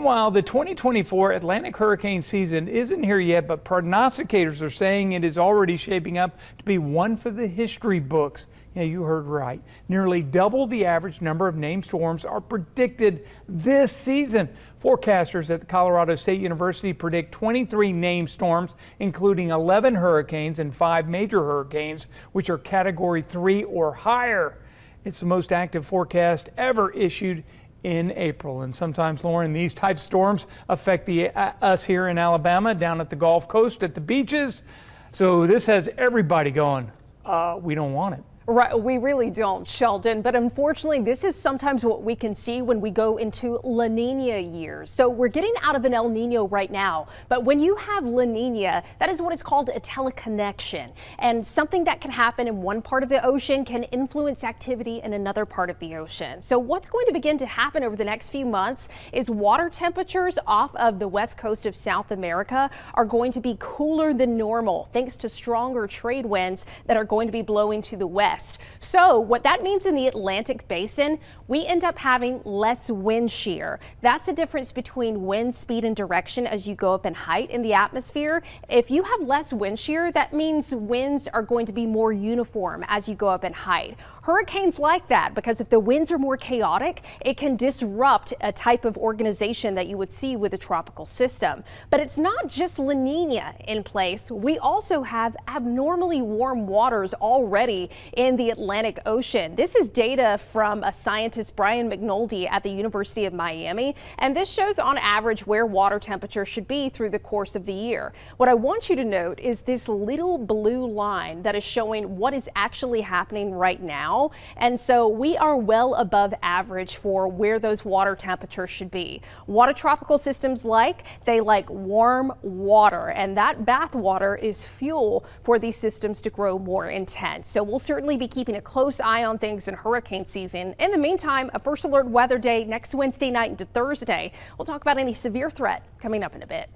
While the 2024 Atlantic hurricane season isn't here yet, but prognosticators are saying it is already shaping up to be one for the history books. Yeah, you heard right. Nearly double the average number of named storms are predicted this season. Forecasters at Colorado State University predict 23 named storms, including 11 hurricanes and 5 major hurricanes, which are Category 3 or higher. It's the most active forecast ever issued in April. And sometimes, Lauren, these type storms affect us here in Alabama, down at the Gulf Coast, at the beaches. So this has everybody going, we don't want it. Right, we really don't, Sheldon, but unfortunately this is sometimes what we can see when we go into La Nina years. So we're getting out of an El Nino right now, but when you have La Nina, that is what is called a teleconnection, and something that can happen in one part of the ocean can influence activity in another part of the ocean. So what's going to begin to happen over the next few months is water temperatures off of the west coast of South America are going to be cooler than normal thanks to stronger trade winds that are going to be blowing to the west. So what that means in the Atlantic basin, we end up having less wind shear. That's the difference between wind speed and direction as you go up in height in the atmosphere. If you have less wind shear, that means winds are going to be more uniform as you go up in height. Hurricanes like that because if the winds are more chaotic, it can disrupt a type of organization that you would see with a tropical system. But it's not just La Nina in place. We also have abnormally warm waters already in the Atlantic Ocean. This is data from a scientist, Brian McNulty at the University of Miami, and this shows on average where water temperature should be through the course of the year. What I want you to note is this little blue line that is showing what is actually happening right now. And so we are well above average for where those water temperatures should be. What tropical systems like? They like warm water, and that bath water is fuel for these systems to grow more intense. So we'll certainly be keeping a close eye on things in hurricane season. In the meantime, a first alert weather day next Wednesday night into Thursday. We'll talk about any severe threat coming up in a bit.